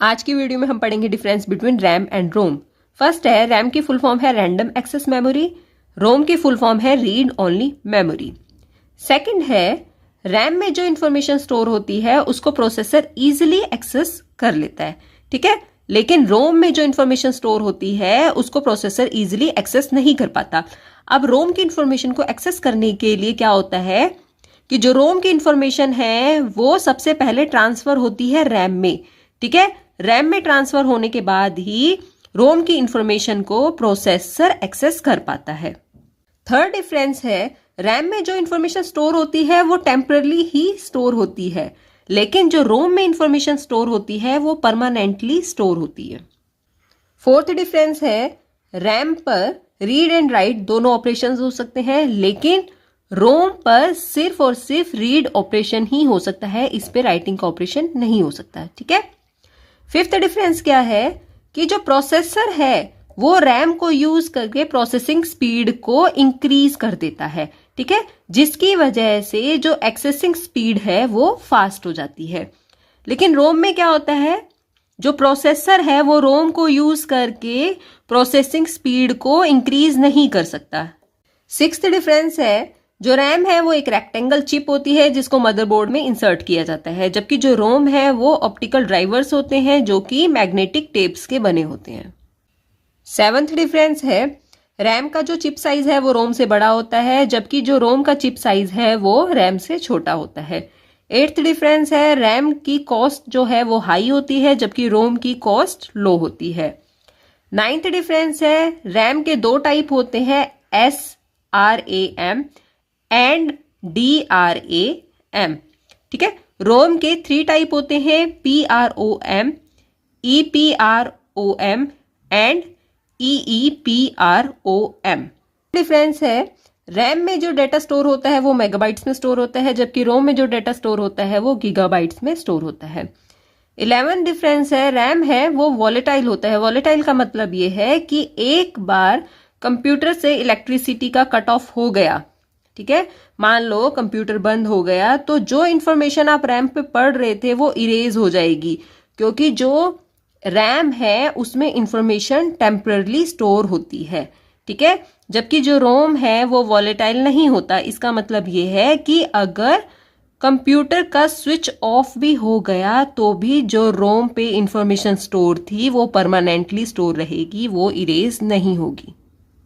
आज की वीडियो में हम पढ़ेंगे difference between RAM and ROM. First है रैम की फुल फॉर्म है रैंडम एक्सेस मेमोरी, रोम की फुल फॉर्म है रीड ओनली मेमोरी। सेकंड है रैम में जो इंफॉर्मेशन स्टोर होती है उसको प्रोसेसर इजीली एक्सेस कर लेता है, ठीक है, लेकिन रोम में जो इंफॉर्मेशन स्टोर होती है उसको प्रोसेसर इजीली एक्सेस नहीं कर पाता। अब रोम की इंफॉर्मेशन को एक्सेस करने के लिए क्या होता है कि जो रोम की इंफॉर्मेशन है वो सबसे पहले ट्रांसफर होती है रैम में, ठीक है। रैम में ट्रांसफर होने के बाद ही रोम की इंफॉर्मेशन को प्रोसेसर एक्सेस कर पाता है। थर्ड डिफरेंस है रैम में जो इंफॉर्मेशन स्टोर होती है वो टेम्परली ही स्टोर होती है, लेकिन जो रोम में इंफॉर्मेशन स्टोर होती है वो परमानेंटली स्टोर होती है। फोर्थ डिफरेंस है रैम पर रीड एंड राइट दोनों ऑपरेशंस हो सकते हैं, लेकिन रोम पर सिर्फ और सिर्फ रीड ऑपरेशन ही हो सकता है, इस पे राइटिंग का ऑपरेशन नहीं हो सकता, ठीक है। फिफ्थ डिफरेंस क्या है कि जो प्रोसेसर है वो रैम को यूज करके प्रोसेसिंग स्पीड को इंक्रीज कर देता है, ठीक है, जिसकी वजह से जो एक्सेसिंग स्पीड है वो फास्ट हो जाती है। लेकिन रोम में क्या होता है, जो प्रोसेसर है वो रोम को यूज करके प्रोसेसिंग स्पीड को इंक्रीज नहीं कर सकता। सिक्स्थ डिफरेंस है जो रैम है वो एक रेक्टेंगल चिप होती है जिसको मदरबोर्ड में इंसर्ट किया जाता है, जबकि जो रोम है वो ऑप्टिकल ड्राइवर्स होते हैं जो कि मैग्नेटिक टेप्स के बने होते हैं। सेवंथ डिफरेंस है रैम का जो चिप साइज है वो रोम से बड़ा होता है, जबकि जो रोम का चिप साइज है वो रैम से छोटा होता है। एट्थ डिफरेंस है रैम की कॉस्ट जो है वो हाई होती है जबकि रोम की कॉस्ट लो होती है। नाइन्थ डिफरेंस है रैम के दो टाइप होते हैं, SRAM एंड DRAM, ठीक है। रोम के 3 टाइप होते हैं, PROM, EPROM and EEPROM। Difference है रैम में जो डेटा स्टोर होता है वो मेगाबाइट्स में स्टोर होता है, जबकि रोम में जो डेटा स्टोर होता है वो गीगाबाइट्स में स्टोर होता है। 11 डिफरेंस है रैम है वो वॉलेटाइल होता है। वॉलेटाइल का मतलब ये है कि एक बार कंप्यूटर से इलेक्ट्रिसिटी का कट ऑफ हो गया, ठीक है, मान लो कंप्यूटर बंद हो गया तो जो इंफॉर्मेशन आप रैम पे पढ़ रहे थे वो इरेज हो जाएगी, क्योंकि जो रैम है उसमें इंफॉर्मेशन टेम्परली स्टोर होती है, ठीक है, जबकि जो रोम है वो वॉलेटाइल नहीं होता। इसका मतलब ये है कि अगर कंप्यूटर का स्विच ऑफ भी हो गया तो भी जो रोम पे इंफॉर्मेशन स्टोर थी वो परमानेंटली स्टोर रहेगी, वो इरेज नहीं होगी।